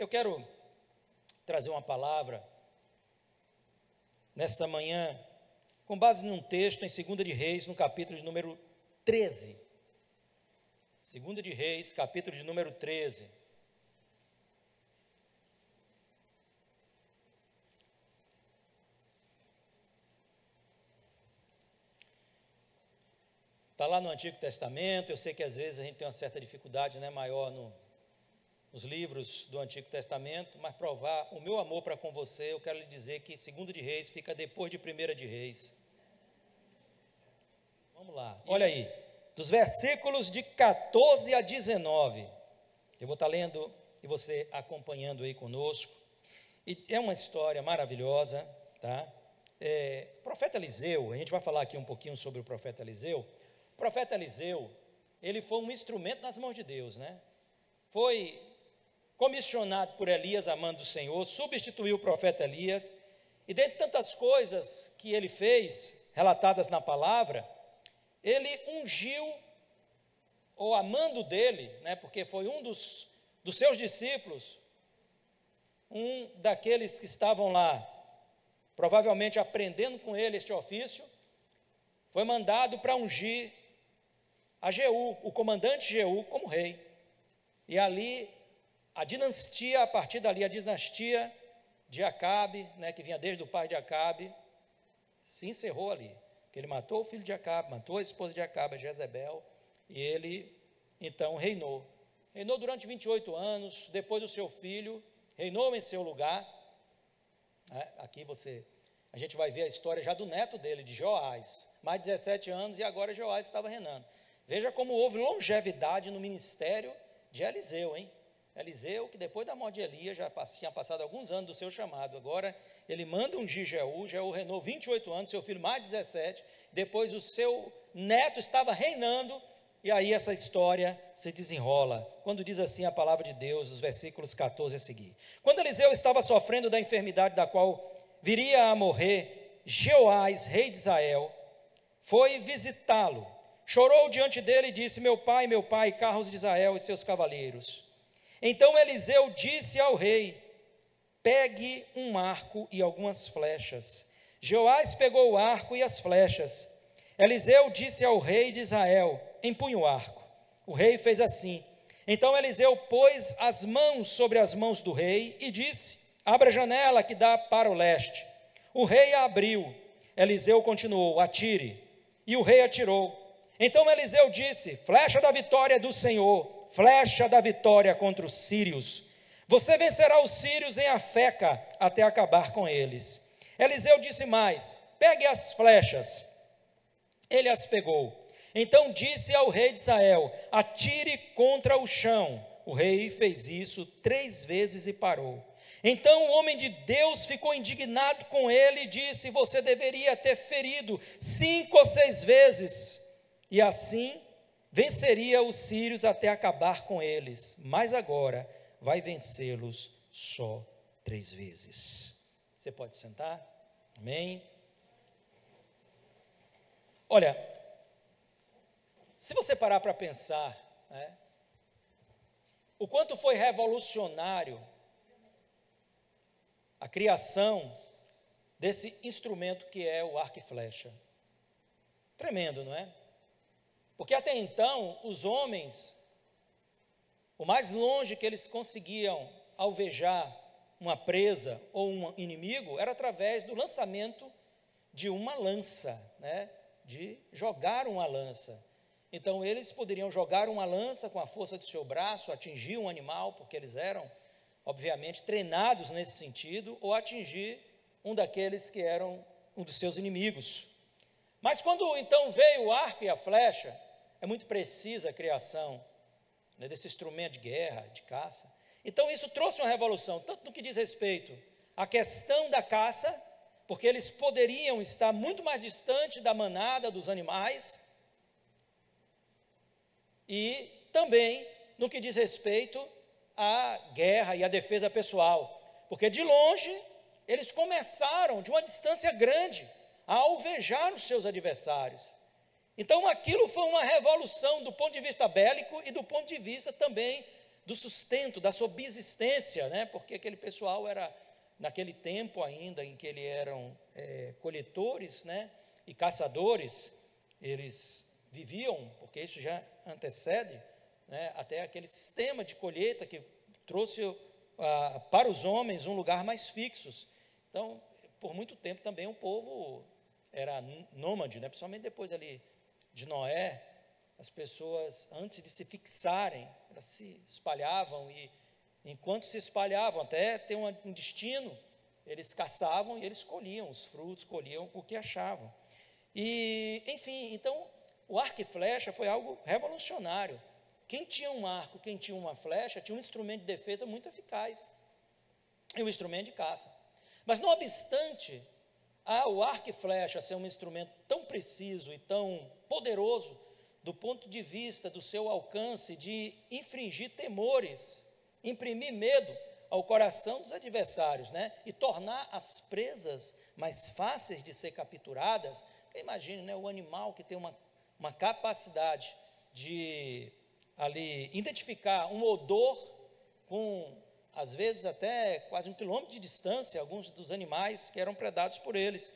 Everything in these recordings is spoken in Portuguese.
Eu quero trazer uma palavra nesta manhã, com base num texto em 2 de Reis, no capítulo de número 13. 2 de Reis, capítulo de número 13. Está lá no Antigo Testamento. Eu sei que às vezes a gente tem uma certa dificuldade, maior nos livros do Antigo Testamento, mas provar o meu amor para com você, eu quero lhe dizer que 2 de Reis fica depois de 1 de Reis. Vamos lá, olha aí, dos versículos de 14 a 19, eu vou estar lendo e você acompanhando aí conosco, e é uma história maravilhosa, tá? O profeta Eliseu, a gente vai falar aqui um pouquinho sobre o profeta Eliseu. O profeta Eliseu, ele foi um instrumento nas mãos de Deus, foi comissionado por Elias, a mando do Senhor, substituiu o profeta Elias, e dentre tantas coisas que ele fez, relatadas na palavra, ele ungiu, ou a mando dele, porque foi um dos seus discípulos, um daqueles que estavam lá, provavelmente aprendendo com ele este ofício, foi mandado para ungir a Jeú, o comandante Jeú, como rei. E ali, a dinastia, a partir dali, a dinastia de Acabe, que vinha desde o pai de Acabe, se encerrou ali. Que ele matou o filho de Acabe, matou a esposa de Acabe, a Jezebel, e ele, então, reinou. Reinou durante 28 anos, depois do seu filho, reinou em seu lugar. Aqui a gente vai ver a história já do neto dele, de Joás, mais de 17 anos, e agora Joás estava reinando. Veja como houve longevidade no ministério de Eliseu, Eliseu, que depois da morte de Elias, já tinha passado alguns anos do seu chamado, agora ele manda ungir Jeú, Jeú reinou 28 anos, seu filho mais 17, depois o seu neto estava reinando, e aí essa história se desenrola, quando diz assim a palavra de Deus, os versículos 14 a seguir. Quando Eliseu estava sofrendo da enfermidade da qual viria a morrer, Jeoás, rei de Israel, foi visitá-lo, chorou diante dele e disse: meu pai, carros de Israel e seus cavaleiros. Então Eliseu disse ao rei: pegue um arco e algumas flechas. Jeoás pegou o arco e as flechas. Eliseu disse ao rei de Israel: empunhe o arco. O rei fez assim. Então Eliseu pôs as mãos sobre as mãos do rei e disse: abra a janela que dá para o leste. O rei a abriu. Eliseu continuou: atire. E o rei atirou. Então Eliseu disse: flecha da vitória do Senhor, flecha da vitória contra os sírios. Você vencerá os sírios em Afeca até acabar com eles. Eliseu disse mais: pegue as flechas. Ele as pegou. Então disse ao rei de Israel: atire contra o chão. O rei fez isso 3 vezes e parou. Então o homem de Deus ficou indignado com ele e disse: você deveria ter ferido 5 ou 6 vezes, e assim venceria os sírios até acabar com eles, mas agora vai vencê-los só 3 vezes. Você pode sentar? Amém? Olha, se você parar para pensar, o quanto foi revolucionário a criação desse instrumento que é o arco e flecha. Tremendo, não é? Porque até então, os homens, o mais longe que eles conseguiam alvejar uma presa ou um inimigo, era através do lançamento de uma lança, de jogar uma lança. Então, eles poderiam jogar uma lança com a força do seu braço, atingir um animal, porque eles eram, obviamente, treinados nesse sentido, ou atingir um daqueles que eram um dos seus inimigos. Mas quando então veio o arco e a flecha, é muito precisa a criação desse instrumento de guerra, de caça. Então isso trouxe uma revolução, tanto no que diz respeito à questão da caça, porque eles poderiam estar muito mais distante da manada dos animais, e também no que diz respeito à guerra e à defesa pessoal, porque de longe eles começaram de uma distância grande a alvejar os seus adversários. Então aquilo foi uma revolução do ponto de vista bélico e do ponto de vista também do sustento, da subsistência, né? Porque aquele pessoal era, naquele tempo ainda em que eles eram coletores, né? E caçadores, eles viviam, porque isso já antecede, né? Até aquele sistema de colheita que trouxe para os homens um lugar mais fixo. Então, por muito tempo também o povo era nômade, né? Principalmente depois ali de Noé, as pessoas, antes de se fixarem, elas se espalhavam, e enquanto se espalhavam, até ter um destino, eles caçavam e eles colhiam os frutos, colhiam o que achavam. E, enfim, então, o arco e flecha foi algo revolucionário. Quem tinha um arco, quem tinha uma flecha, tinha um instrumento de defesa muito eficaz, e um instrumento de caça. Mas, não obstante o arco e flecha ser um instrumento tão preciso e tão poderoso, do ponto de vista do seu alcance de infringir temores, imprimir medo ao coração dos adversários, né? E tornar as presas mais fáceis de ser capturadas. Imagine, né, o animal que tem uma capacidade de ali identificar um odor com, às vezes, até quase 1 quilômetro de distância, alguns dos animais que eram predados por eles.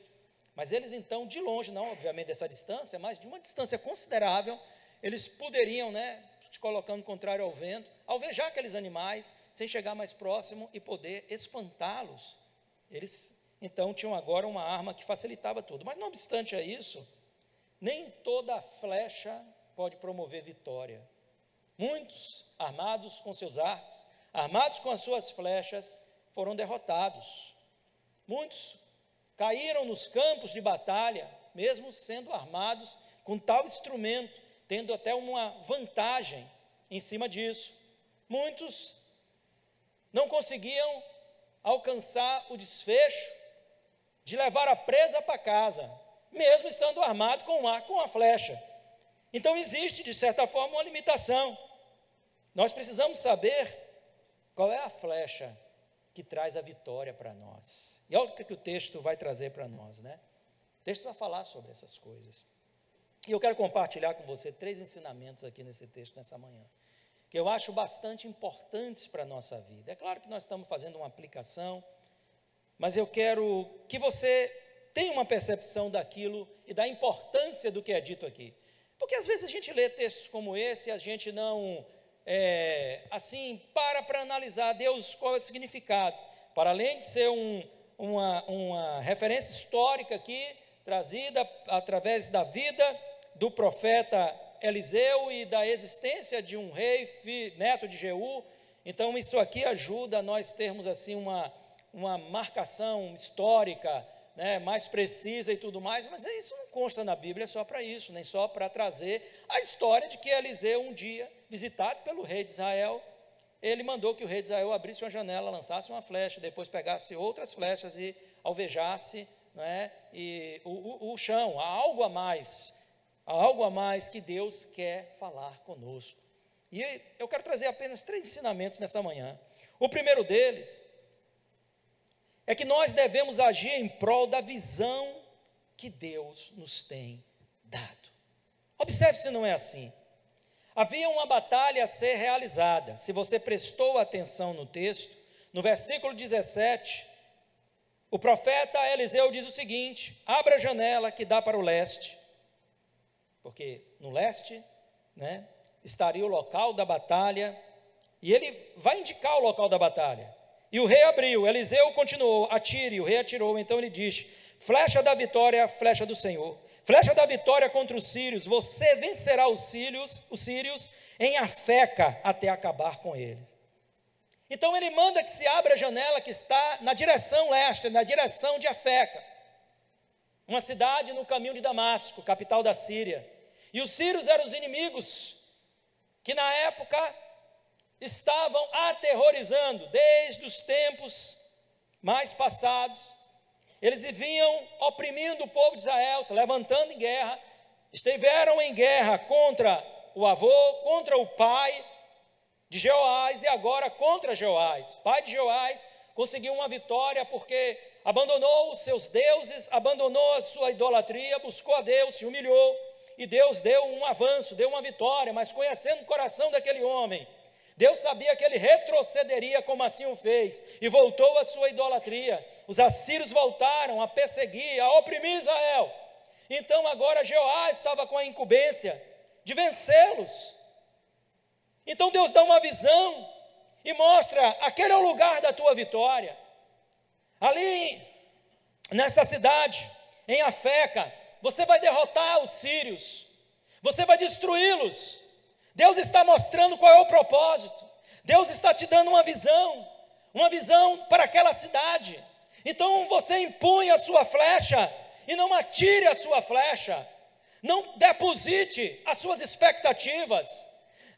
Mas eles, então, de longe, não obviamente dessa distância, mas de uma distância considerável, eles poderiam, né, se colocando contrário ao vento, alvejar aqueles animais, sem chegar mais próximo e poder espantá-los. Eles, então, tinham agora uma arma que facilitava tudo. Mas, não obstante a isso, nem toda flecha pode promover vitória. Muitos, armados com seus arcos, armados com as suas flechas, foram derrotados. Muitos caíram nos campos de batalha, mesmo sendo armados com tal instrumento, tendo até uma vantagem em cima disso. Muitos não conseguiam alcançar o desfecho de levar a presa para casa, mesmo estando armado com um arco, com a flecha. Então existe, de certa forma, uma limitação. Nós precisamos saber qual é a flecha que traz a vitória para nós. E olha o que o texto vai trazer para nós, né? O texto vai falar sobre essas coisas. E eu quero compartilhar com você 3 ensinamentos aqui nesse texto, nessa manhã, que eu acho bastante importantes para a nossa vida. É claro que nós estamos fazendo uma aplicação, mas eu quero que você tenha uma percepção daquilo e da importância do que é dito aqui. Porque às vezes a gente lê textos como esse e a gente não, assim, para analisar, Deus, qual é o significado. Para além de ser uma referência histórica aqui, trazida através da vida do profeta Eliseu e da existência de um rei, neto de Jeú. Então isso aqui ajuda a nós termos assim uma marcação histórica, né, mais precisa e tudo mais, mas isso não consta na Bíblia só para isso, nem só para trazer a história de que Eliseu um dia, visitado pelo rei de Israel, ele mandou que o rei de Israel abrisse uma janela, lançasse uma flecha, depois pegasse outras flechas e alvejasse, né, e o chão. Há algo a mais que Deus quer falar conosco. E eu quero trazer apenas 3 ensinamentos nessa manhã. O primeiro deles é que nós devemos agir em prol da visão que Deus nos tem dado. Observe se não é assim. Havia uma batalha a ser realizada. Se você prestou atenção no texto, no versículo 17, o profeta Eliseu diz o seguinte: abra a janela que dá para o leste, porque no leste, né, estaria o local da batalha, e ele vai indicar o local da batalha. E o rei abriu. Eliseu continuou: atire. O rei atirou. Então ele diz: flecha da vitória, flecha do Senhor, flecha da vitória contra os sírios. Você vencerá os sírios em Afeca até acabar com eles. Então ele manda que se abra a janela que está na direção leste, na direção de Afeca, uma cidade no caminho de Damasco, capital da Síria. E os sírios eram os inimigos que na época estavam aterrorizando desde os tempos mais passados. Eles vinham oprimindo o povo de Israel, se levantando em guerra, estiveram em guerra contra o avô, contra o pai de Jeoás e agora contra Jeoás. O pai de Jeoás conseguiu uma vitória porque abandonou os seus deuses, abandonou a sua idolatria, buscou a Deus, se humilhou, e Deus deu um avanço, deu uma vitória. Mas conhecendo o coração daquele homem, Deus sabia que ele retrocederia como assim o fez, e voltou à sua idolatria. Os assírios voltaram a perseguir, a oprimir Israel. Então agora Jeoás estava com a incumbência de vencê-los. Então Deus dá uma visão e mostra: aquele é o lugar da tua vitória. Ali, nessa cidade, em Afeca, você vai derrotar os sírios, você vai destruí-los. Deus está mostrando qual é o propósito. Deus está te dando uma visão para aquela cidade. Então você empunha a sua flecha e não atire a sua flecha. Não deposite as suas expectativas.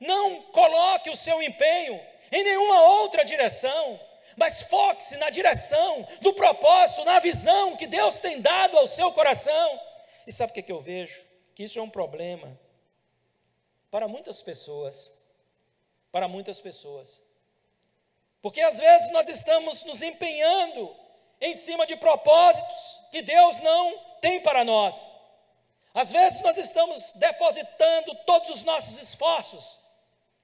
Não coloque o seu empenho em nenhuma outra direção, mas foque-se na direção do propósito, na visão que Deus tem dado ao seu coração. E sabe o que eu vejo? Que isso é um problema para muitas pessoas, porque às vezes nós estamos nos empenhando em cima de propósitos que Deus não tem para nós. Às vezes nós estamos depositando todos os nossos esforços,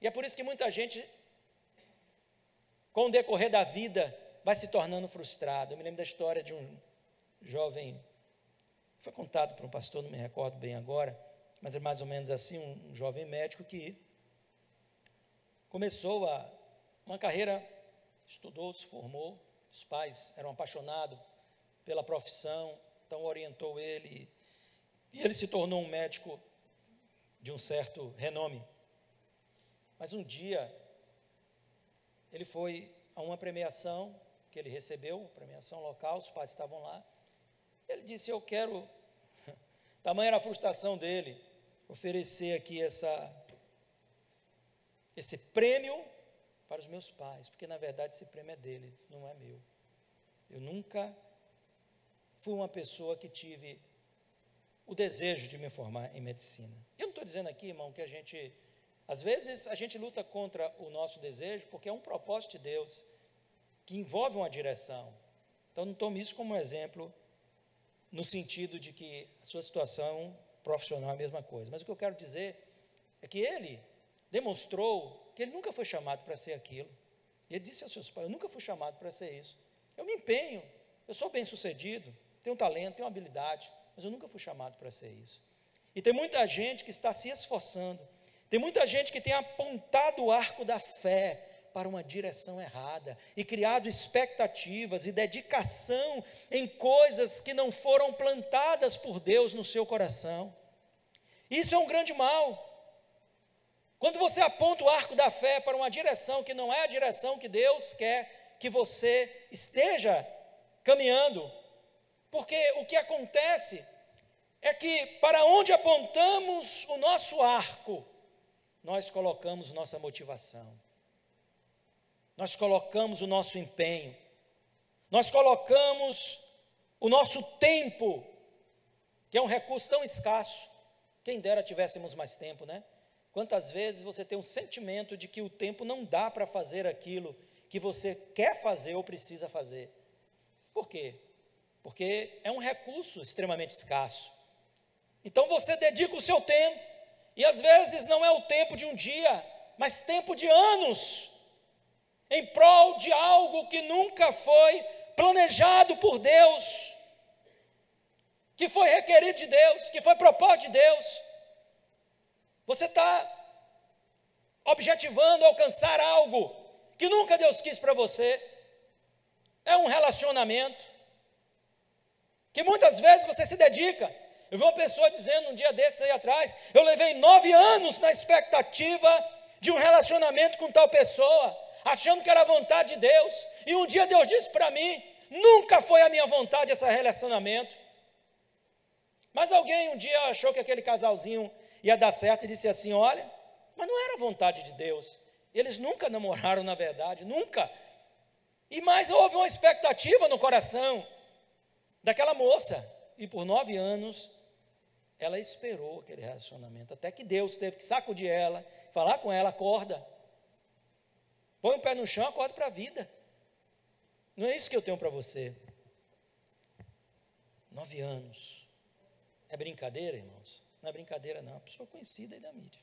e é por isso que muita gente, com o decorrer da vida, vai se tornando frustrado. Eu me lembro da história de um jovem, foi contado por um pastor, não me recordo bem agora, mas é mais ou menos assim, um jovem médico que começou uma carreira, estudou, se formou, os pais eram apaixonados pela profissão, então orientou ele, e ele se tornou um médico de um certo renome. Mas um dia, ele foi a uma premiação que ele recebeu, premiação local, os pais estavam lá, ele disse: eu quero, tamanha era a frustração dele, oferecer aqui esse prêmio para os meus pais, porque na verdade esse prêmio é dele, não é meu. Eu nunca fui uma pessoa que tive o desejo de me formar em medicina. Eu não estou dizendo aqui, irmão, que às vezes a gente luta contra o nosso desejo, porque é um propósito de Deus, que envolve uma direção. Então não tome isso como um exemplo, no sentido de que a sua situação profissional é a mesma coisa. Mas o que eu quero dizer é que ele demonstrou que ele nunca foi chamado para ser aquilo. E ele disse aos seus pais: eu nunca fui chamado para ser isso. Eu me empenho, eu sou bem sucedido, tenho talento, tenho habilidade, mas eu nunca fui chamado para ser isso. E tem muita gente que está se esforçando, tem muita gente que tem apontado o arco da fé para uma direção errada, e criado expectativas e dedicação em coisas que não foram plantadas por Deus no seu coração. Isso é um grande mal. Quando você aponta o arco da fé para uma direção que não é a direção que Deus quer que você esteja caminhando, porque o que acontece é que para onde apontamos o nosso arco, nós colocamos nossa motivação. Nós colocamos o nosso empenho, nós colocamos o nosso tempo, que é um recurso tão escasso. Quem dera tivéssemos mais tempo, né? Quantas vezes você tem um sentimento de que o tempo não dá para fazer aquilo que você quer fazer ou precisa fazer. Por quê? Porque é um recurso extremamente escasso. Então você dedica o seu tempo, e às vezes não é o tempo de um dia, mas tempo de anos, em prol de algo que nunca foi planejado por Deus, que foi requerido de Deus, que foi propósito de Deus. Você está objetivando alcançar algo que nunca Deus quis para você. É um relacionamento que muitas vezes você se dedica. Eu vi uma pessoa dizendo um dia desses aí atrás: eu levei 9 anos na expectativa de um relacionamento com tal pessoa, achando que era a vontade de Deus, e um dia Deus disse para mim: nunca foi a minha vontade esse relacionamento. Mas alguém um dia achou que aquele casalzinho ia dar certo e disse assim: olha, mas não era a vontade de Deus, eles nunca namoraram, na verdade, nunca. E mais houve uma expectativa no coração daquela moça, e por 9 anos ela esperou aquele relacionamento, até que Deus teve que sacudir ela, falar com ela: acorda, põe o pé no chão, acorda para a vida. Não é isso que eu tenho para você. 9 anos. É brincadeira, irmãos? Não é brincadeira não, é uma pessoa conhecida aí da mídia.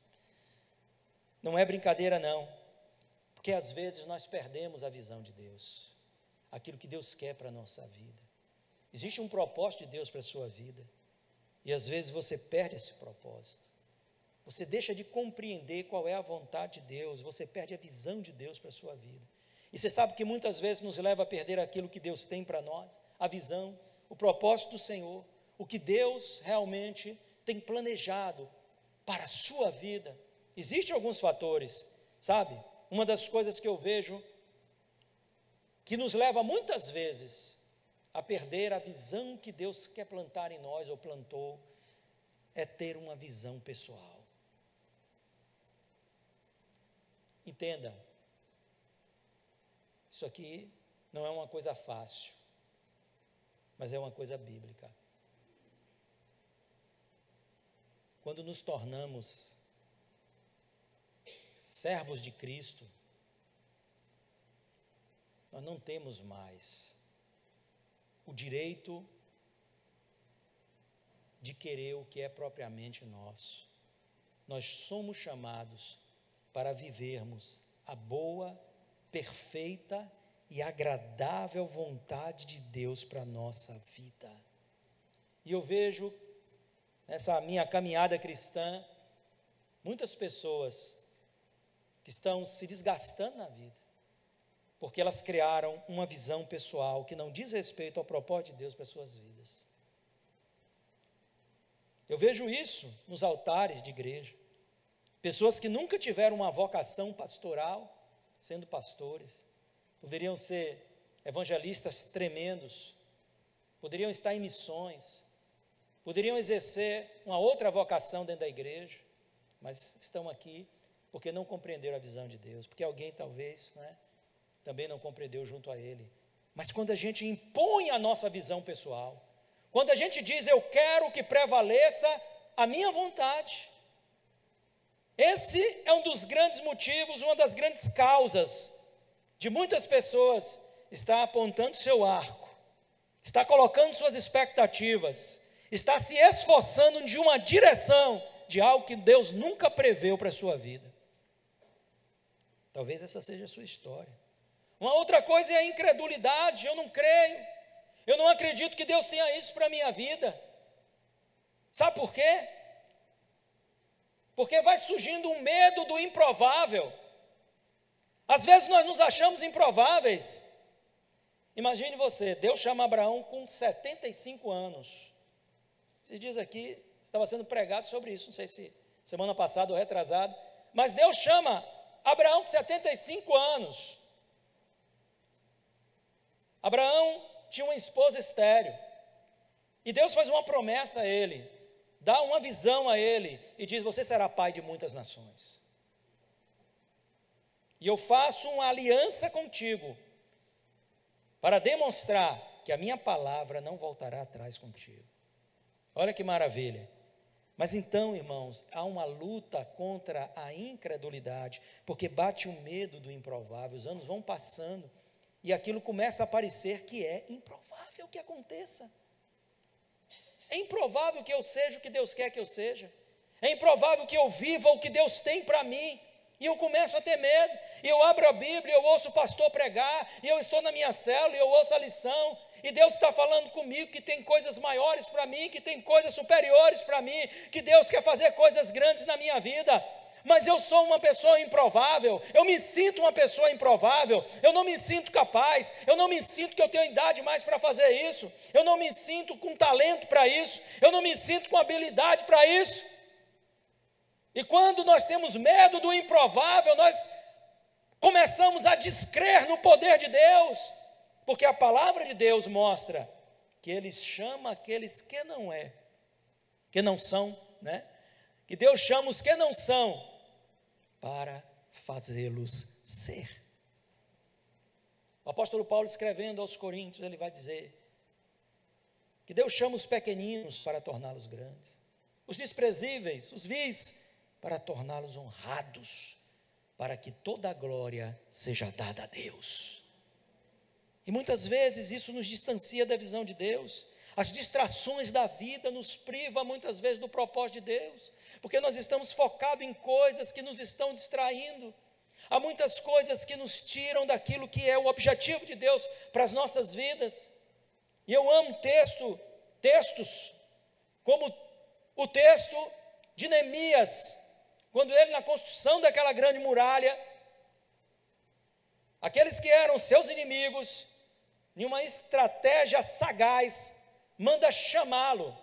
Não é brincadeira não. Porque às vezes nós perdemos a visão de Deus, aquilo que Deus quer para a nossa vida. Existe um propósito de Deus para a sua vida, e às vezes você perde esse propósito. Você deixa de compreender qual é a vontade de Deus, você perde a visão de Deus para a sua vida. E você sabe que muitas vezes nos leva a perder aquilo que Deus tem para nós, a visão, o propósito do Senhor, o que Deus realmente tem planejado para a sua vida. Existem alguns fatores, sabe? Uma das coisas que eu vejo que nos leva muitas vezes a perder a visão que Deus quer plantar em nós, ou plantou, é ter uma visão pessoal. Entenda, isso aqui não é uma coisa fácil, mas é uma coisa bíblica. Quando nos tornamos servos de Cristo, nós não temos mais o direito de querer o que é propriamente nosso. Nós somos chamados para vivermos a boa, perfeita e agradável vontade de Deus para a nossa vida. E eu vejo, nessa minha caminhada cristã, muitas pessoas que estão se desgastando na vida, porque elas criaram uma visão pessoal que não diz respeito ao propósito de Deus para as suas vidas. Eu vejo isso nos altares de igreja. Pessoas que nunca tiveram uma vocação pastoral, sendo pastores, poderiam ser evangelistas tremendos, poderiam estar em missões, poderiam exercer uma outra vocação dentro da igreja, mas estão aqui porque não compreenderam a visão de Deus, porque alguém talvez, também não compreendeu junto a ele. Mas quando a gente impõe a nossa visão pessoal, quando a gente diz, eu quero que prevaleça a minha vontade, esse é um dos grandes motivos, uma das grandes causas de muitas pessoas estar apontando seu arco, está colocando suas expectativas, está se esforçando de uma direção de algo que Deus nunca preveu para a sua vida. Talvez essa seja a sua história. Uma outra coisa é a incredulidade. Eu não creio, eu não acredito que Deus tenha isso para a minha vida. Sabe por quê? Porque vai surgindo um medo do improvável. Às vezes nós nos achamos improváveis. Imagine você, Deus chama Abraão com 75 anos. Esses dias aqui, estava sendo pregado sobre isso, não sei se semana passada ou retrasado, mas Deus chama Abraão com 75 anos. Abraão tinha uma esposa estéril, e Deus faz uma promessa a ele, dá uma visão a ele, e diz, você será pai de muitas nações. E eu faço uma aliança contigo, para demonstrar que a minha palavra não voltará atrás contigo. Olha que maravilha. Mas então, irmãos, há uma luta contra a incredulidade, porque bate o medo do improvável, os anos vão passando, e aquilo começa a parecer que é improvável que aconteça. É improvável que eu seja o que Deus quer que eu seja. É improvável que eu viva o que Deus tem para mim. E eu começo a ter medo. E eu abro a Bíblia, eu ouço o pastor pregar, e eu estou na minha célula, e eu ouço a lição. E Deus está falando comigo que tem coisas maiores para mim, que tem coisas superiores para mim, que Deus quer fazer coisas grandes na minha vida. Mas eu sou uma pessoa improvável, eu me sinto uma pessoa improvável, eu não me sinto capaz, eu não me sinto que eu tenho idade mais para fazer isso, eu não me sinto com talento para isso, eu não me sinto com habilidade para isso. E quando nós temos medo do improvável, nós começamos a descrer no poder de Deus, porque a palavra de Deus mostra que Ele chama aqueles que não são, que Deus chama os que não são, para fazê-los ser. O apóstolo Paulo, escrevendo aos Coríntios, ele vai dizer que Deus chama os pequeninos para torná-los grandes, os desprezíveis, os vis, para torná-los honrados, para que toda a glória seja dada a Deus. E muitas vezes isso nos distancia da visão de Deus. As distrações da vida nos privam muitas vezes do propósito de Deus, porque nós estamos focados em coisas que nos estão distraindo. Há muitas coisas que nos tiram daquilo que é o objetivo de Deus para as nossas vidas. E eu amo textos como o texto de Neemias, quando ele, na construção daquela grande muralha, aqueles que eram seus inimigos, em uma estratégia sagaz, manda chamá-lo.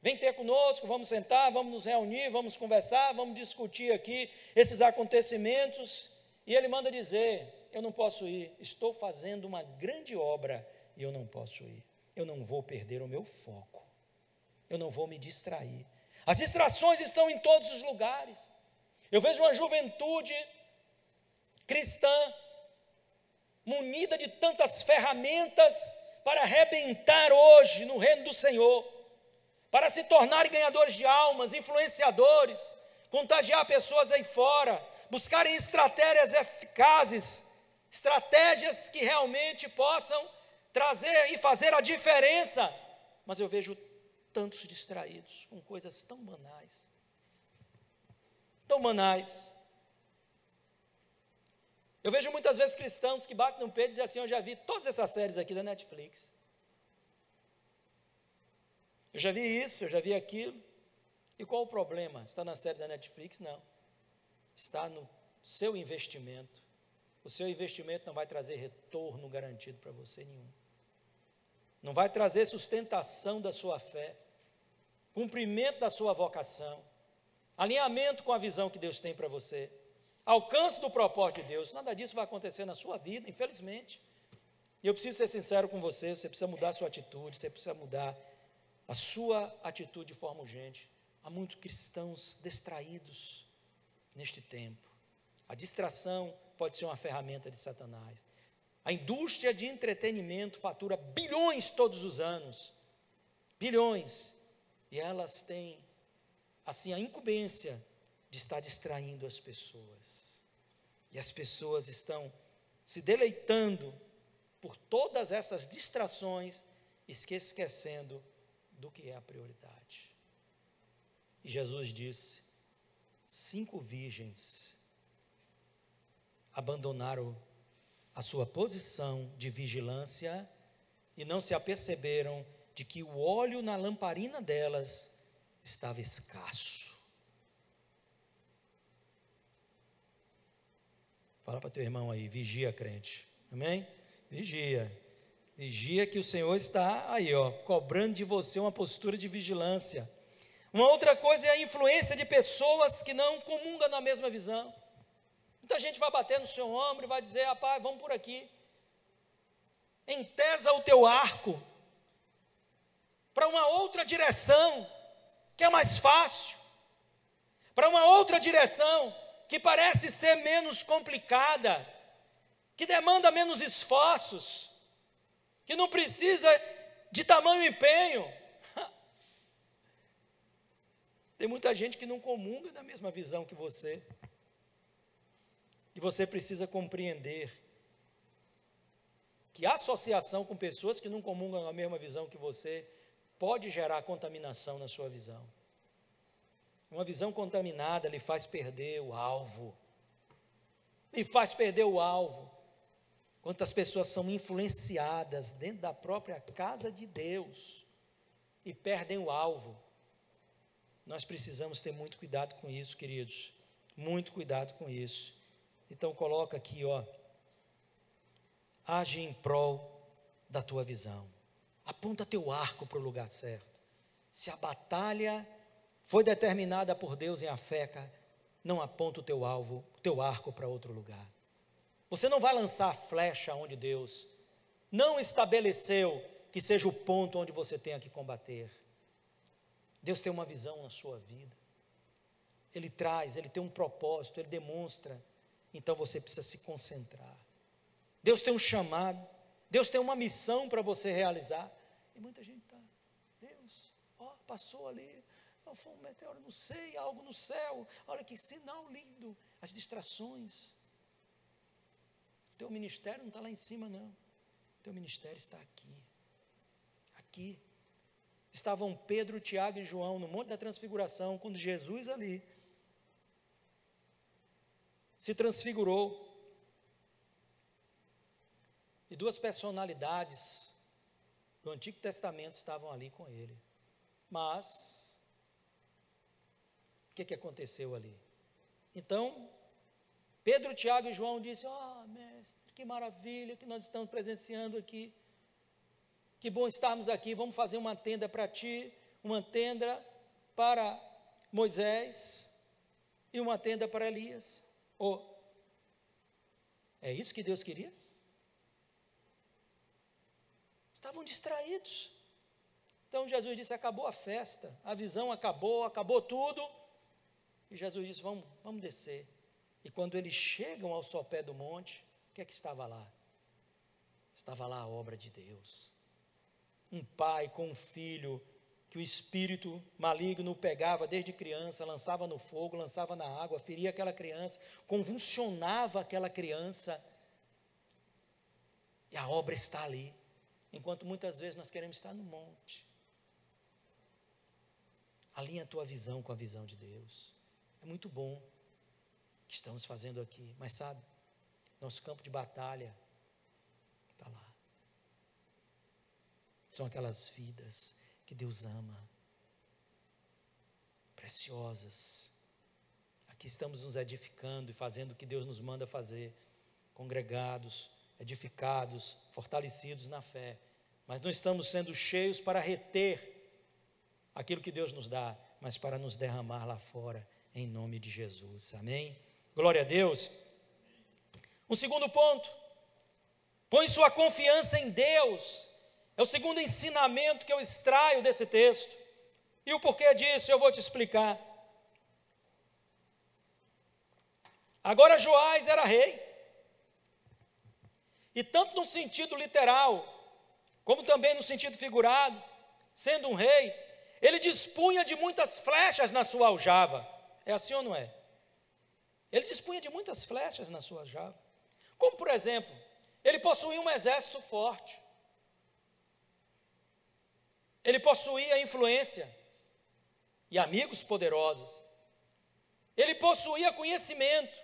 Vem ter conosco, vamos sentar, vamos nos reunir, vamos conversar, vamos discutir aqui esses acontecimentos. E ele manda dizer: eu não posso ir, estou fazendo uma grande obra e eu não posso ir. Eu não vou perder o meu foco, eu não vou me distrair. As distrações estão em todos os lugares. Eu vejo uma juventude cristã munida de tantas ferramentas para arrebentar hoje no reino do Senhor, para se tornarem ganhadores de almas, influenciadores, contagiar pessoas aí fora, buscarem estratégias eficazes, estratégias que realmente possam trazer e fazer a diferença. Mas eu vejo tantos distraídos com coisas tão banais, tão banais. Eu vejo muitas vezes cristãos que batem no peito e dizem assim: eu já vi todas essas séries aqui da Netflix, eu já vi isso, eu já vi aquilo. E qual o problema? Está na série da Netflix? Não, está no seu investimento. O seu investimento não vai trazer retorno garantido para você nenhum, não vai trazer sustentação da sua fé, cumprimento da sua vocação, alinhamento com a visão que Deus tem para você, alcance do propósito de Deus. Nada disso vai acontecer na sua vida, infelizmente. E eu preciso ser sincero com você: você precisa mudar a sua atitude, você precisa mudar a sua atitude de forma urgente. Há muitos cristãos distraídos neste tempo. A distração pode ser uma ferramenta de Satanás. A indústria de entretenimento fatura bilhões todos os anos, bilhões, e elas têm assim a incumbência de estar distraindo as pessoas, e as pessoas estão se deleitando por todas essas distrações, esquecendo do que é a prioridade. E Jesus disse: 5 virgens abandonaram a sua posição de vigilância e não se aperceberam de que o óleo na lamparina delas estava escasso. Fala para teu irmão aí: vigia, crente. Amém? Vigia. Vigia, que o Senhor está aí, cobrando de você uma postura de vigilância. Uma outra coisa é a influência de pessoas que não comungam na mesma visão. Muita gente vai bater no seu ombro e vai dizer: rapaz, vamos por aqui. Entesa o teu arco para uma outra direção, que é mais fácil, para uma outra direção que parece ser menos complicada, que demanda menos esforços, que não precisa de tamanho empenho. Tem muita gente que não comunga da mesma visão que você, e você precisa compreender que a associação com pessoas que não comungam a mesma visão que você pode gerar contaminação na sua visão. Uma visão contaminada lhe faz perder o alvo, lhe faz perder o alvo. Quantas pessoas são influenciadas dentro da própria casa de Deus e perdem o alvo. Nós precisamos ter muito cuidado com isso, queridos, muito cuidado com isso. Então coloca aqui, age em prol da tua visão, aponta teu arco para o lugar certo. Se a batalha foi determinada por Deus em Afeca, não aponta o teu alvo, o teu arco para outro lugar. Você não vai lançar a flecha onde Deus não estabeleceu que seja o ponto onde você tenha que combater. Deus tem uma visão na sua vida, Ele traz, Ele tem um propósito, Ele demonstra. Então você precisa se concentrar. Deus tem um chamado, Deus tem uma missão para você realizar. E muita gente está: Deus, passou ali, foi um meteoro, não sei, algo no céu, olha que sinal lindo. As distrações. Teu ministério não está lá em cima, não. Teu ministério está aqui. Aqui. Estavam Pedro, Tiago e João no Monte da Transfiguração, quando Jesus ali se transfigurou. E duas personalidades do Antigo Testamento estavam ali com ele. Mas, o que aconteceu ali? Então, Pedro, Tiago e João disseram: mestre, que maravilha que nós estamos presenciando aqui. Que bom estarmos aqui, vamos fazer uma tenda para ti, uma tenda para Moisés e uma tenda para Elias. É isso que Deus queria? Estavam distraídos. Então Jesus disse: acabou a festa, a visão acabou tudo. E Jesus disse: vamos descer. E quando eles chegam ao sopé do monte, o que é que estava lá? Estava lá a obra de Deus. Um pai com um filho, que o espírito maligno pegava desde criança, lançava no fogo, lançava na água, feria aquela criança, convulsionava aquela criança. E a obra está ali. Enquanto muitas vezes nós queremos estar no monte. Alinha a tua visão com a visão de Deus. É muito bom o que estamos fazendo aqui. Mas sabe, nosso campo de batalha está lá. São aquelas vidas que Deus ama. Preciosas. Aqui estamos nos edificando e fazendo o que Deus nos manda fazer. Congregados, edificados, fortalecidos na fé. Mas não estamos sendo cheios para reter aquilo que Deus nos dá, mas para nos derramar lá fora, em nome de Jesus. Amém? Glória a Deus. Um segundo ponto: põe sua confiança em Deus. É o segundo ensinamento que eu extraio desse texto. E o porquê disso eu vou te explicar. Agora Joás era rei. E tanto no sentido literal, como também no sentido figurado, sendo um rei, ele dispunha de muitas flechas na sua aljava. É assim ou não é? Ele dispunha de muitas flechas na sua aljava. Como, por exemplo, ele possuía um exército forte. Ele possuía influência e amigos poderosos. Ele possuía conhecimento.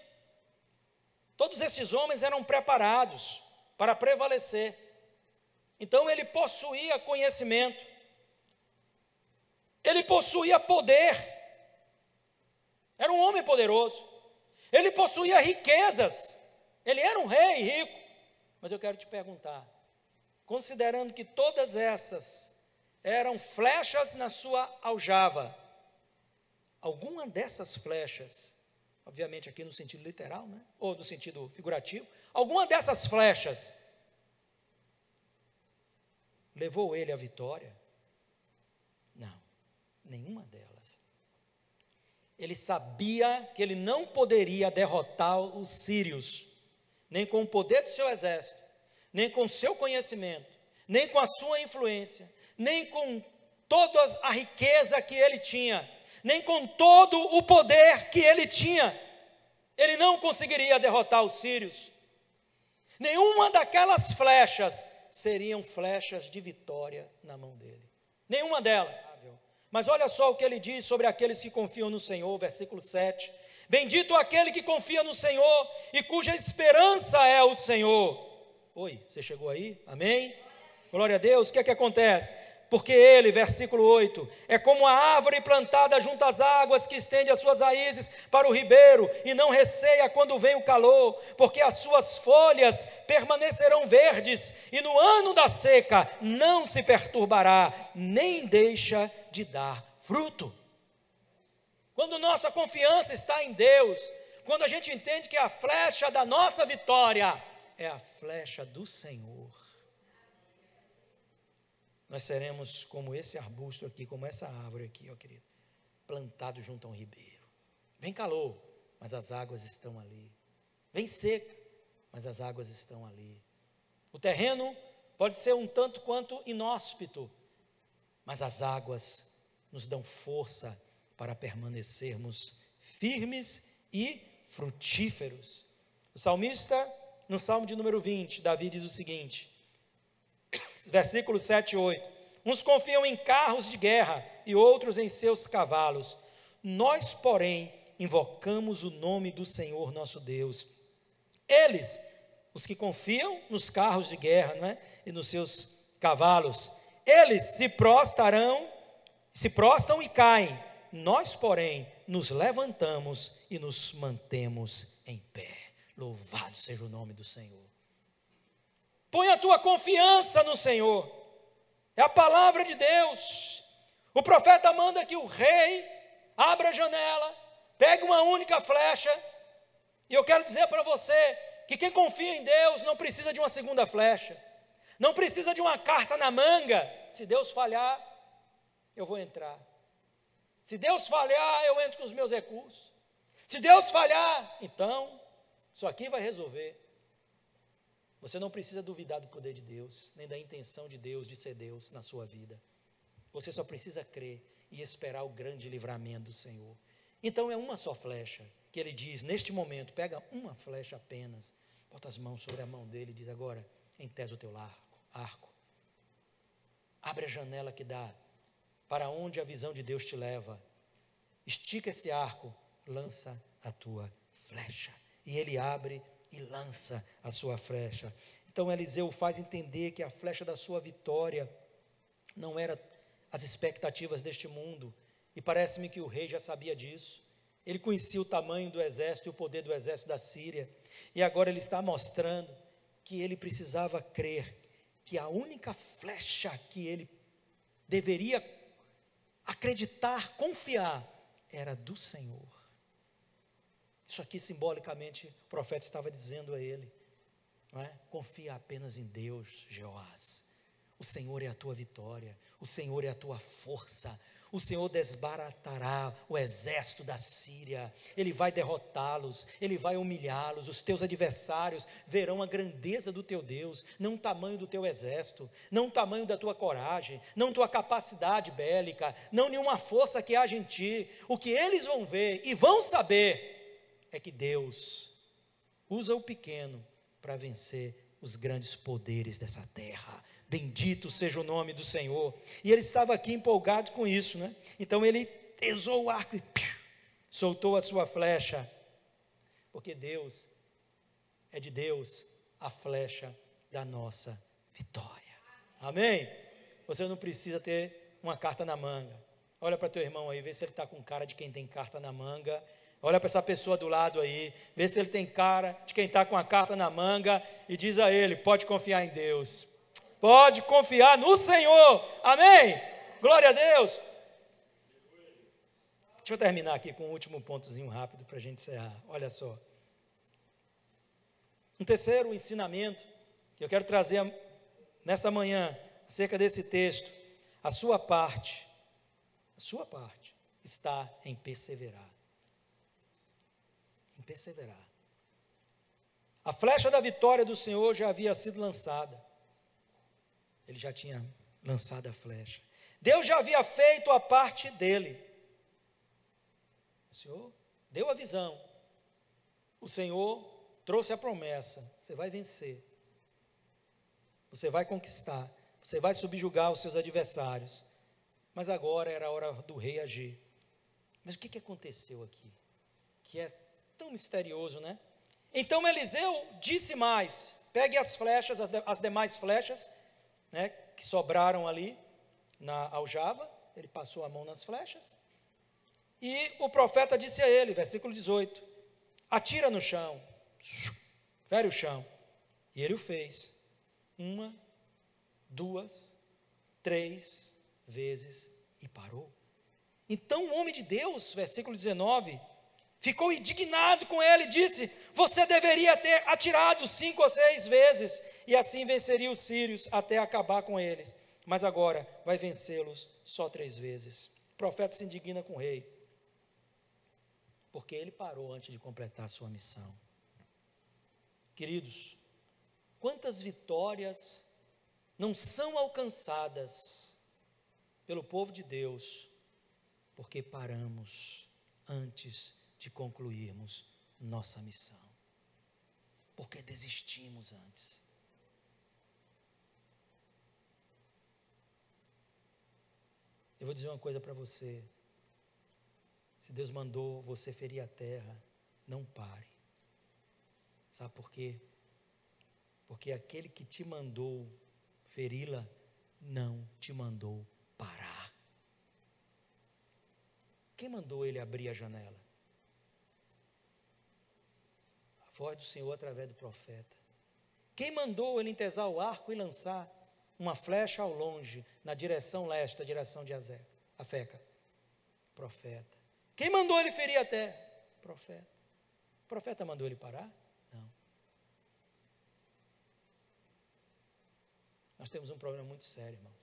Todos esses homens eram preparados para prevalecer. Então ele possuía conhecimento. Ele possuía poder. Era um homem poderoso. Ele possuía riquezas. Ele era um rei rico. Mas eu quero te perguntar, considerando que todas essas eram flechas na sua aljava, alguma dessas flechas, obviamente aqui no sentido literal, né? Ou no sentido figurativo, alguma dessas flechas levou ele à vitória? Não, nenhuma delas. Ele sabia que ele não poderia derrotar os sírios, nem com o poder do seu exército, nem com o seu conhecimento, nem com a sua influência, nem com toda a riqueza que ele tinha, nem com todo o poder que ele tinha. Ele não conseguiria derrotar os sírios. Nenhuma daquelas flechas seriam flechas de vitória na mão dele. Nenhuma delas. Mas olha só o que ele diz sobre aqueles que confiam no Senhor, versículo 7. Bendito aquele que confia no Senhor e cuja esperança é o Senhor. Oi, você chegou aí? Amém? Glória a Deus. O que é que acontece? Porque ele, versículo 8, é como a árvore plantada junto às águas, que estende as suas raízes para o ribeiro, e não receia quando vem o calor, porque as suas folhas permanecerão verdes, e no ano da seca não se perturbará, nem deixa de dar fruto. Quando nossa confiança está em Deus, quando a gente entende que a flecha da nossa vitória é a flecha do Senhor, nós seremos como esse arbusto aqui, como essa árvore aqui, ó querido, plantado junto a um ribeiro. Vem calor, mas as águas estão ali. Vem seca, mas as águas estão ali. O terreno pode ser um tanto quanto inóspito, mas as águas nos dão força para permanecermos firmes e frutíferos. O salmista, no Salmo de número 20, Davi diz o seguinte, versículos 7 e 8, uns confiam em carros de guerra e outros em seus cavalos. Nós, porém, invocamos o nome do Senhor nosso Deus. Eles os que confiam nos carros de guerra, não é? E nos seus cavalos. Eles se prostam e caem. Nós, porém, nos levantamos e nos mantemos em pé. Louvado seja o nome do Senhor. Põe a tua confiança no Senhor. É a palavra de Deus. O profeta manda que o rei abra a janela, pegue uma única flecha. E eu quero dizer para você que quem confia em Deus não precisa de uma segunda flecha. Não precisa de uma carta na manga. Se Deus falhar, eu vou entrar. Se Deus falhar, eu entro com os meus recursos. Se Deus falhar, então, isso aqui vai resolver. Você não precisa duvidar do poder de Deus, nem da intenção de Deus de ser Deus na sua vida. Você só precisa crer e esperar o grande livramento do Senhor. Então é uma só flecha, que ele diz, neste momento, pega uma flecha apenas, bota as mãos sobre a mão dele e diz, agora, entesa o teu arco. Abre a janela que dá para onde a visão de Deus te leva. Estica esse arco, lança a tua flecha. E ele abre e lança a sua flecha. Então Eliseu faz entender que a flecha da sua vitória não era as expectativas deste mundo. E parece-me que o rei já sabia disso. Ele conhecia o tamanho do exército e o poder do exército da Síria. E agora ele está mostrando que ele precisava crer que a única flecha que ele deveria acreditar, confiar, era do Senhor. Isso aqui simbolicamente o profeta estava dizendo a ele, não é? Confia apenas em Deus, Jeoás. O Senhor é a tua vitória, o Senhor é a tua força. O Senhor desbaratará o exército da Síria, Ele vai derrotá-los, Ele vai humilhá-los, os teus adversários verão a grandeza do teu Deus, não o tamanho do teu exército, não o tamanho da tua coragem, não tua capacidade bélica, não nenhuma força que haja em ti. O que eles vão ver e vão saber é que Deus usa o pequeno para vencer os grandes poderes dessa terra. Bendito seja o nome do Senhor. E ele estava aqui empolgado com isso, né? Então ele tesou o arco e soltou a sua flecha, porque Deus, é de Deus a flecha da nossa vitória. Amém? Você não precisa ter uma carta na manga. Olha para teu irmão aí, vê se ele está com cara de quem tem carta na manga. Olha para essa pessoa do lado aí, vê se ele tem cara de quem está com a carta na manga e diz a ele, pode confiar em Deus. Pode confiar no Senhor, amém? Glória a Deus. Deixa eu terminar aqui com um último pontozinho rápido para a gente encerrar. Olha só. Um terceiro ensinamento que eu quero trazer nesta manhã, acerca desse texto. A sua parte está em perseverar. Em perseverar. A flecha da vitória do Senhor já havia sido lançada. Ele já tinha lançado a flecha. Deus já havia feito a parte dele. O Senhor deu a visão. O Senhor trouxe a promessa. Você vai vencer. Você vai conquistar. Você vai subjugar os seus adversários. Mas agora era a hora do rei agir. Mas o que aconteceu aqui? Que é tão misterioso, né? Então Eliseu disse mais. Pegue as flechas, as demais flechas, né, que sobraram ali na aljava, ele passou a mão nas flechas, e o profeta disse a ele, versículo 18, atira no chão, fere o chão, e ele o fez, 1, 2, 3 vezes, e parou. Então o homem de Deus, versículo 19, ficou indignado com ele e disse, você deveria ter atirado 5 ou 6 vezes, e assim venceria os sírios até acabar com eles. Mas agora vai vencê-los só 3 vezes. O profeta se indigna com o rei, porque ele parou antes de completar a sua missão. Queridos, quantas vitórias não são alcançadas pelo povo de Deus, porque paramos antes de concluirmos nossa missão, porque desistimos antes. Eu vou dizer uma coisa para você, se Deus mandou você ferir a terra, não pare. Sabe por quê? porque aquele que te mandou feri-la, não te mandou parar. Quem mandou ele abrir a janela? A voz do Senhor através do profeta. Quem mandou ele entesar o arco e lançar uma flecha ao longe, na direção leste, a direção de Afeca? Profeta. Quem mandou ele ferir a terra? Profeta. O profeta mandou ele parar? Não. Nós temos um problema muito sério, irmãos,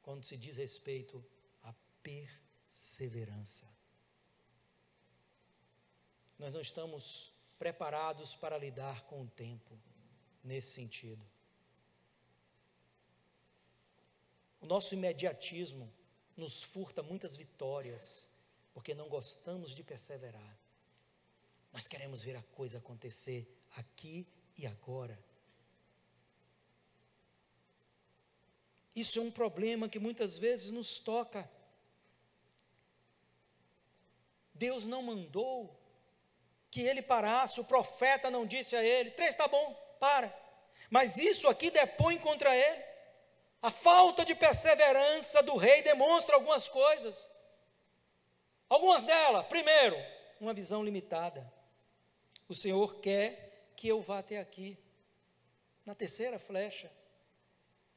quando se diz respeito à perseverança. Nós não estamos preparados para lidar com o tempo nesse sentido. O nosso imediatismo nos furta muitas vitórias, porque não gostamos de perseverar. Nós queremos ver a coisa acontecer aqui e agora. Isso é um problema que muitas vezes nos toca. Deus não mandou que ele parasse, o profeta não disse a ele: 3 está bom, para. Mas isso aqui depõe contra ele. A falta de perseverança do rei demonstra algumas coisas. Algumas delas, primeiro, uma visão limitada. O Senhor quer que eu vá até aqui, na terceira flecha.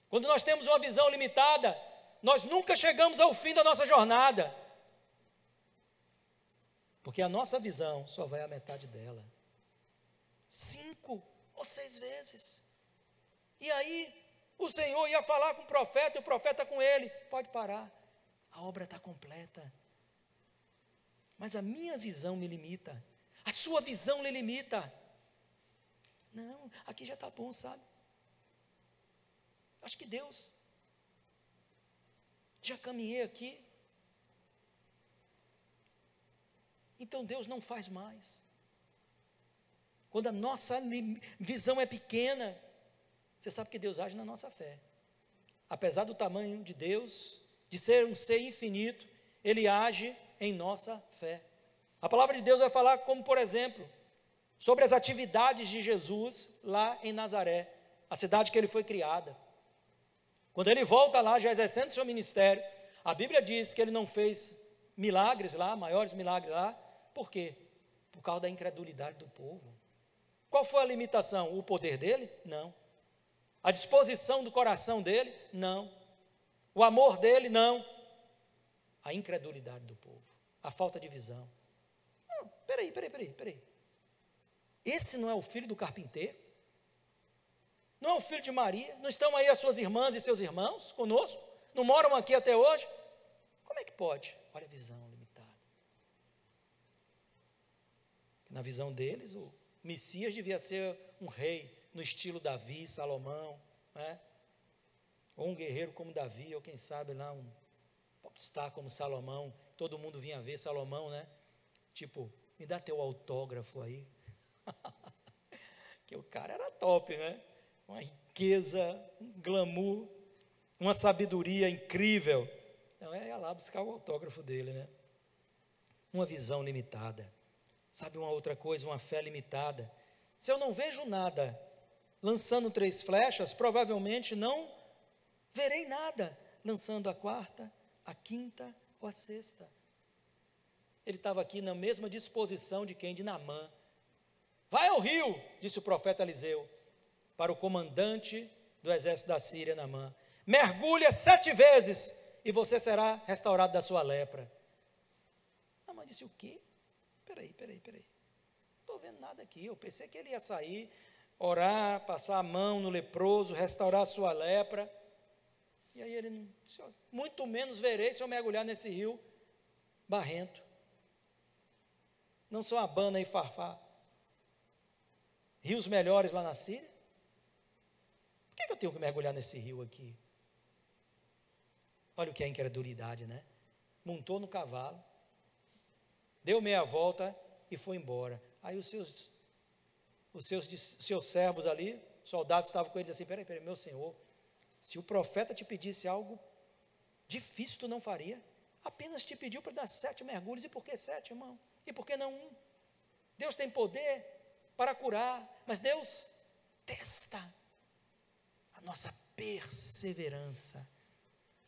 Quando nós temos uma visão limitada, nós nunca chegamos ao fim da nossa jornada, porque a nossa visão só vai à metade dela. 5 ou 6 vezes. E aí, o Senhor ia falar com o profeta, e o profeta com ele: pode parar, a obra está completa. Mas a minha visão me limita, a sua visão lhe limita. Não, aqui já está bom, sabe? Acho que Deus, já caminhei aqui. Então Deus não faz mais. Quando a nossa visão é pequena, você sabe que Deus age na nossa fé. Apesar do tamanho de Deus, de ser um ser infinito, Ele age em nossa fé. A palavra de Deus vai falar como, por exemplo, sobre as atividades de Jesus lá em Nazaré, a cidade que ele foi criada. Quando ele volta lá, já exercendo seu ministério, a Bíblia diz que ele não fez milagres lá, maiores milagres lá. Por quê? Por causa da incredulidade do povo. Qual foi a limitação? O poder dele? Não. A disposição do coração dele? Não. O amor dele? Não. A incredulidade do povo, a falta de visão. Não, peraí. Esse não é o filho do carpinteiro? Não é o filho de Maria? Não estão aí as suas irmãs e seus irmãos conosco? Não moram aqui até hoje? Como é que pode? Olha a visão limitada. Na visão deles, o Messias devia ser um rei no estilo Davi, Salomão, né? Ou um guerreiro como Davi, ou quem sabe lá um popstar como Salomão. Todo mundo vinha ver Salomão, né? Tipo, me dá teu autógrafo aí. Que o cara era top, né? Uma riqueza, um glamour, uma sabedoria incrível. Então, ia lá buscar o autógrafo dele, né? Uma visão limitada. Sabe uma outra coisa? Uma fé limitada. Se eu não vejo nada lançando 3 flechas, provavelmente não verei nada lançando a 4ª, a 5ª ou a 6ª. Ele estava aqui na mesma disposição de quem? De Naamã. Vai ao rio, disse o profeta Eliseu, para o comandante do exército da Síria, Naamã. Mergulha 7 vezes e você será restaurado da sua lepra. Naamã disse: o quê? Peraí. Não estou vendo nada aqui. Eu pensei que ele ia sair, orar, passar a mão no leproso, restaurar a sua lepra. E aí ele disse: muito menos verei se eu mergulhar nesse rio barrento. Não são Abana e Farfá rios melhores lá na Síria? Por que eu tenho que mergulhar nesse rio aqui? Olha o que é incredulidade, né? Montou no cavalo, deu meia volta e foi embora. Aí os seus servos ali, soldados estavam com ele e diziam assim: peraí, meu senhor, se o profeta te pedisse algo difícil, tu não faria? Apenas te pediu para dar 7 mergulhos. E por que 7, irmão? E por que não 1? Deus tem poder para curar, mas Deus testa a nossa perseverança.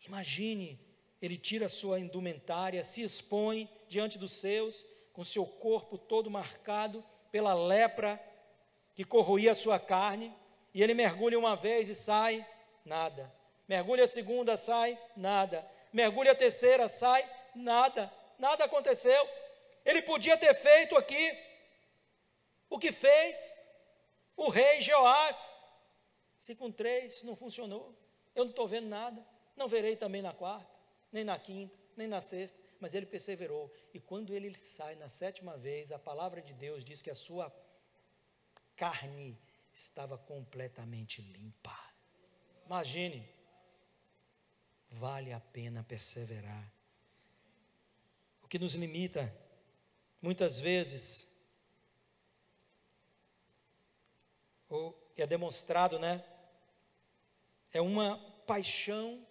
Imagine, ele tira a sua indumentária, se expõe diante dos seus, com seu corpo todo marcado pela lepra que corroía a sua carne, e ele mergulha uma vez e sai, nada. Mergulha a segunda, sai, nada. Mergulha a terceira, sai, nada. Nada aconteceu. Ele podia ter feito aqui o que fez o rei Jeoás. Se com 3 não funcionou, eu não estou vendo nada, não verei também na 4ª, nem na 5ª, nem na 6ª, mas ele perseverou. E quando ele sai na 7ª vez, a palavra de Deus diz que a sua carne estava completamente limpa. Imagine, vale a pena perseverar. O que nos limita, muitas vezes, é demonstrado, né? É uma paixão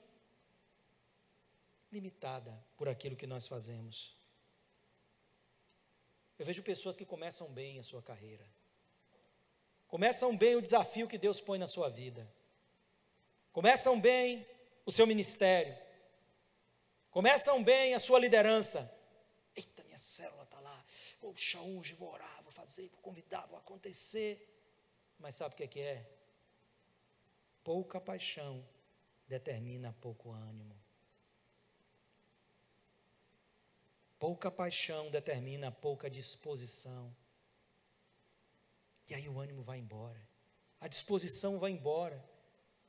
limitada por aquilo que nós fazemos. Eu vejo pessoas que começam bem a sua carreira, começam bem o desafio que Deus põe na sua vida, começam bem o seu ministério, começam bem a sua liderança. Eita, minha célula está lá, poxa, hoje vou orar, vou fazer, vou convidar, vou acontecer. Mas sabe o que é? Pouca paixão determina pouco ânimo. Pouca paixão determina pouca disposição. E aí o ânimo vai embora, a disposição vai embora,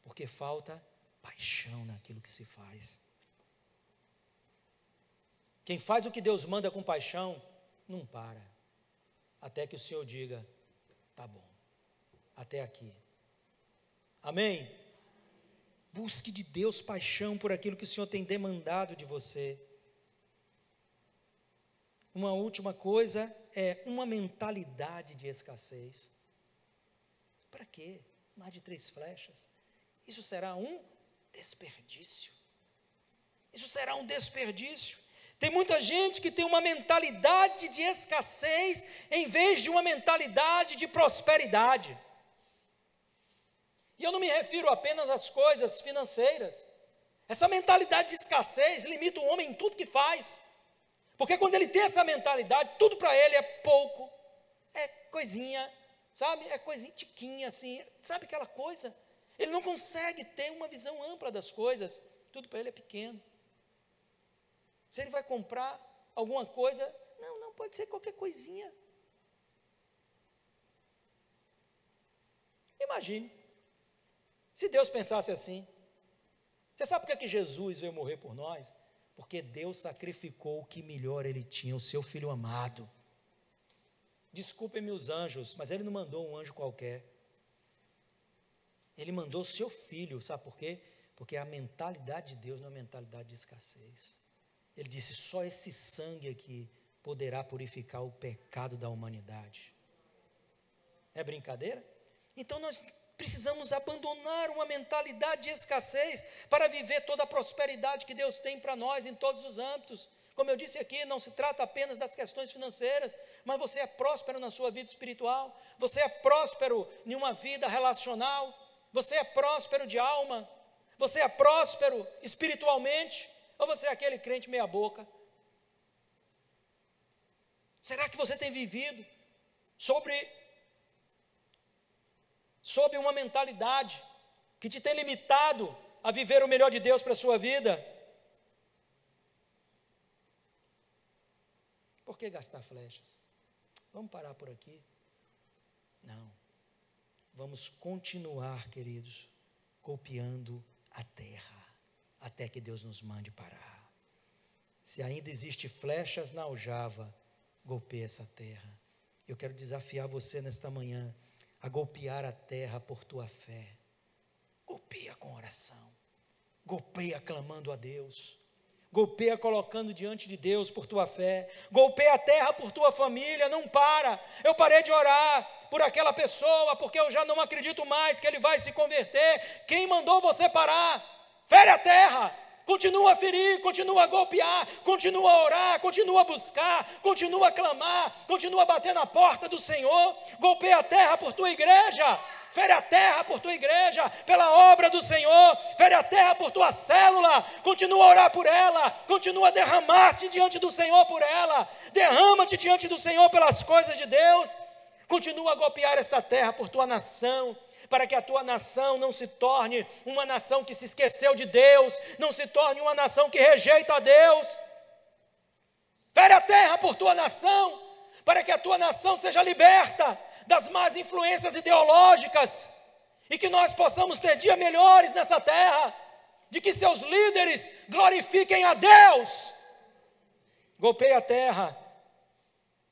porque falta paixão naquilo que se faz. Quem faz o que Deus manda com paixão, não para, até que o Senhor diga, tá bom, até aqui. Amém? Busque de Deus paixão por aquilo que o Senhor tem demandado de você. Uma última coisa é uma mentalidade de escassez. Para quê? Mais de 3 flechas. Isso será um desperdício. Isso será um desperdício. Tem muita gente que tem uma mentalidade de escassez em vez de uma mentalidade de prosperidade. E eu não me refiro apenas às coisas financeiras. Essa mentalidade de escassez limita o homem em tudo que faz. Porque quando ele tem essa mentalidade, tudo para ele é pouco, é coisinha, sabe? É coisinha tiquinha assim, sabe aquela coisa? Ele não consegue ter uma visão ampla das coisas, tudo para ele é pequeno. Se ele vai comprar alguma coisa, não, pode ser qualquer coisinha. Imagine, se Deus pensasse assim. Você sabe por que Jesus veio morrer por nós? Porque Deus sacrificou o que melhor Ele tinha, o seu Filho amado. Desculpem-me os anjos, mas Ele não mandou um anjo qualquer. Ele mandou o seu Filho, sabe por quê? Porque a mentalidade de Deus não é uma mentalidade de escassez. Ele disse, só esse sangue aqui poderá purificar o pecado da humanidade. É brincadeira? Então nós precisamos abandonar uma mentalidade de escassez para viver toda a prosperidade que Deus tem para nós em todos os âmbitos. Como eu disse aqui, não se trata apenas das questões financeiras, mas você é próspero na sua vida espiritual, você é próspero em uma vida relacional, você é próspero de alma, você é próspero espiritualmente, ou você é aquele crente meia boca? Será que você tem vivido sob uma mentalidade que te tem limitado a viver o melhor de Deus para a sua vida? Por que gastar flechas? Vamos parar por aqui? Não. Vamos continuar, queridos, golpeando a terra, até que Deus nos mande parar. Se ainda existe flechas na aljava, golpeie essa terra. Eu quero desafiar você nesta manhã a golpear a terra por tua fé. Golpeia com oração, golpeia clamando a Deus, golpeia colocando diante de Deus por tua fé, golpeia a terra por tua família. Não para. Eu parei de orar por aquela pessoa porque eu já não acredito mais que ele vai se converter. Quem mandou você parar? Fere a terra, continua a ferir, continua a golpear, continua a orar, continua a buscar, continua a clamar, continua a bater na porta do Senhor. Golpeia a terra por tua igreja, fere a terra por tua igreja, pela obra do Senhor, fere a terra por tua célula, continua a orar por ela, continua a derramar-te diante do Senhor por ela, derrama-te diante do Senhor pelas coisas de Deus, continua a golpear esta terra por tua nação, para que a tua nação não se torne uma nação que se esqueceu de Deus, não se torne uma nação que rejeita a Deus. Fere a terra por tua nação, para que a tua nação seja liberta das más influências ideológicas, e que nós possamos ter dias melhores nessa terra, de que seus líderes glorifiquem a Deus. Golpeia a terra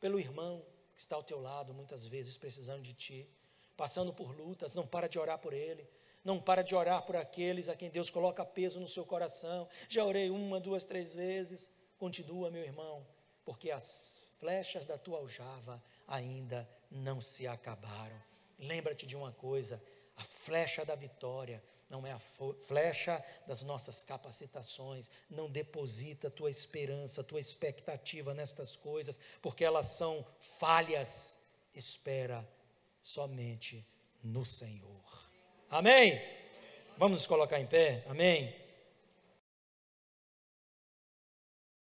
pelo irmão que está ao teu lado, muitas vezes precisando de ti, passando por lutas. Não para de orar por ele, não para de orar por aqueles a quem Deus coloca peso no seu coração. Já orei 1, 2, 3 vezes, continua, meu irmão, porque as flechas da tua aljava ainda não se acabaram. Lembra-te de uma coisa, a flecha da vitória não é a flecha das nossas capacitações. Não deposita tua esperança, tua expectativa nestas coisas, porque elas são falhas. Espera somente no Senhor. Amém? Vamos nos colocar em pé? Amém?